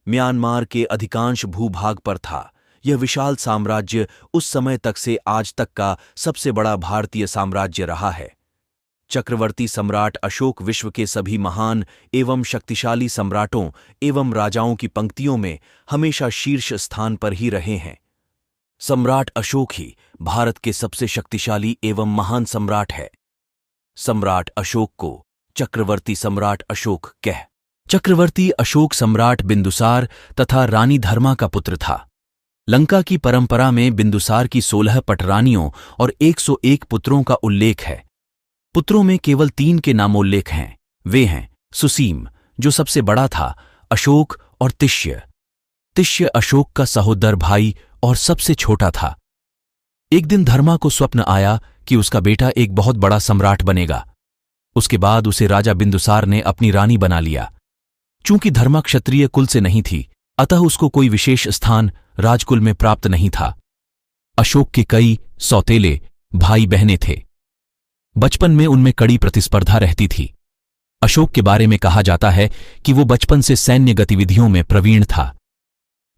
Myanmar के अधिकांश भूभाग पर था। यह विशाल साम्राज्य उस समय तक से आज तक का सबसे बड़ा भारतीय साम्राज्य रहा है। चक्रवर्ती सम्राट अशोक विश्व के सभी महान एवं शक्तिशाली सम्राटों एवं राजाओं की पंक्तियों में हमेशा शीर्ष स्थान पर ही रहे हैं। सम्राट अशोक ही भारत के सबसे शक्तिशाली एवं महान सम्राट है। सम्राट अशोक को चक्रवर्ती सम्राट अशोक कह। चक्रवर्ती अशोक सम्राट बिंदुसार तथा रानी धर्मा का पुत्र था। लंका की परंपरा में बिंदुसार की 16 पटरानियों और 101 पुत्रों का उल्लेख है। पुत्रों में केवल 3 के नामोल्लेख हैं। वे हैं सुसीम, जो सबसे बड़ा था, अशोक और तिष्य। तिष्य अशोक का सहोदर भाई और सबसे छोटा था। एक दिन धर्मा को स्वप्न आया कि उसका बेटा एक बहुत बड़ा सम्राट बनेगा। उसके बाद उसे राजा बिंदुसार ने अपनी रानी बना लिया। चूंकि धर्मा क्षत्रिय कुल से नहीं थी, अतः उसको कोई विशेष स्थान राजकुल में प्राप्त नहीं था। अशोक के कई सौतेले भाई बहनें थे। बचपन में उनमें कड़ी प्रतिस्पर्धा रहती थी। अशोक के बारे में कहा जाता है कि वो बचपन से सैन्य गतिविधियों में प्रवीण था।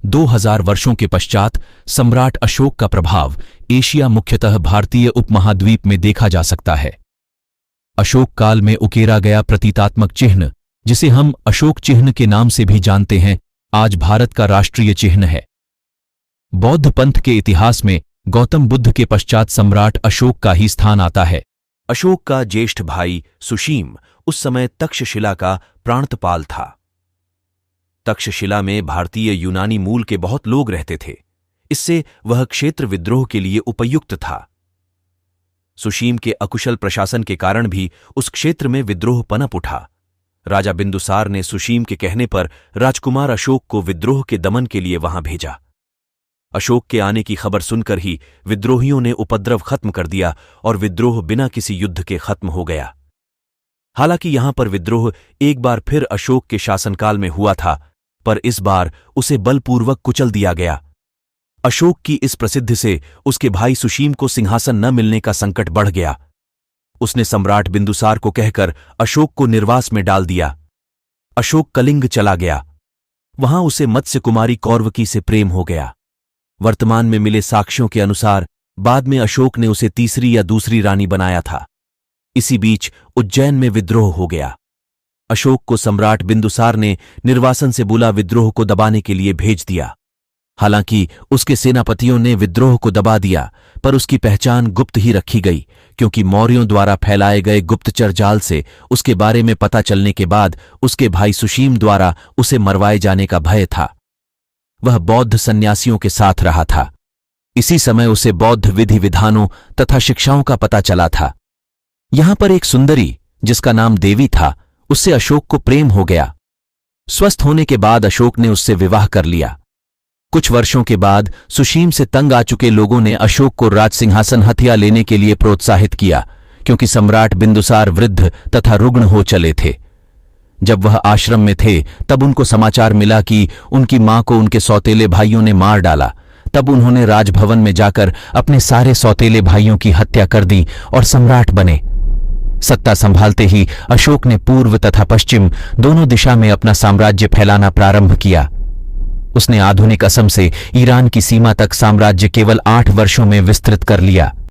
2000 वर्षों के पश्चात सम्राट अशोक का प्रभाव एशिया, मुख्यतः भारतीय उपमहाद्वीप में देखा जा सकता है। अशोक काल में उकेरा गया प्रतीकात्मक चिन्ह, जिसे हम अशोक चिन्ह के नाम से भी जानते हैं, आज भारत का राष्ट्रीय चिन्ह है। बौद्ध पंथ के इतिहास में गौतम बुद्ध के पश्चात सम्राट अशोक का ही स्थान आता है। अशोक का ज्येष्ठ भाई सुशीम उस समय तक्षशिला का प्रांतपाल था। तक्षशिला में भारतीय यूनानी मूल के बहुत लोग रहते थे। इससे वह क्षेत्र विद्रोह के लिए उपयुक्त था। सुशीम के अकुशल प्रशासन के कारण भी उस क्षेत्र में विद्रोह पनप उठा। राजा बिंदुसार ने सुशीम के कहने पर राजकुमार अशोक को विद्रोह के दमन के लिए वहां भेजा। अशोक के आने की खबर सुनकर ही विद्रोहियों ने उपद्रव खत्म कर दिया और विद्रोह बिना किसी युद्ध के खत्म हो गया। हालांकि यहां पर विद्रोह एक बार फिर अशोक के शासनकाल में हुआ था, पर इस बार उसे बलपूर्वक कुचल दिया गया। अशोक की इस प्रसिद्धि से उसके भाई सुशीम को सिंहासन न मिलने का संकट बढ़ गया। उसने सम्राट बिंदुसार को कहकर अशोक को निर्वास में डाल दिया। अशोक कलिंग चला गया। वहां उसे मत्स्य कुमारी कौरवकी से प्रेम हो गया। वर्तमान में मिले साक्ष्यों के अनुसार बाद में अशोक ने उसे तीसरी या दूसरी रानी बनाया था। इसी बीच उज्जैन में विद्रोह हो गया। अशोक को सम्राट बिंदुसार ने निर्वासन से बुला विद्रोह को दबाने के लिए भेज दिया। हालांकि उसके सेनापतियों ने विद्रोह को दबा दिया, पर उसकी पहचान गुप्त ही रखी गई, क्योंकि मौर्यों द्वारा फैलाए गए गुप्तचर जाल से उसके बारे में पता चलने के बाद उसके भाई सुशीम द्वारा उसे मरवाए जाने का भय था। वह बौद्ध सन्यासियों के साथ रहा था। इसी समय उसे बौद्ध विधि विधानों तथा शिक्षाओं का पता चला था। यहां पर एक सुंदरी, जिसका नाम देवी था, उससे अशोक को प्रेम हो गया। स्वस्थ होने के बाद अशोक ने उससे विवाह कर लिया। कुछ वर्षों के बाद सुशीम से तंग आ चुके लोगों ने अशोक को राजसिंहासन हथिया लेने के लिए प्रोत्साहित किया, क्योंकि सम्राट बिंदुसार वृद्ध तथा रुग्ण हो चले थे। जब वह आश्रम में थे तब उनको समाचार मिला कि उनकी मां को उनके सौतेले भाइयों ने मार डाला। तब उन्होंने राजभवन में जाकर अपने सारे सौतेले भाइयों की हत्या कर दी और सम्राट बने। सत्ता संभालते ही अशोक ने पूर्व तथा पश्चिम दोनों दिशा में अपना साम्राज्य फैलाना प्रारंभ किया। उसने आधुनिक असम से ईरान की सीमा तक साम्राज्य केवल 8 वर्षों में विस्तृत कर लिया।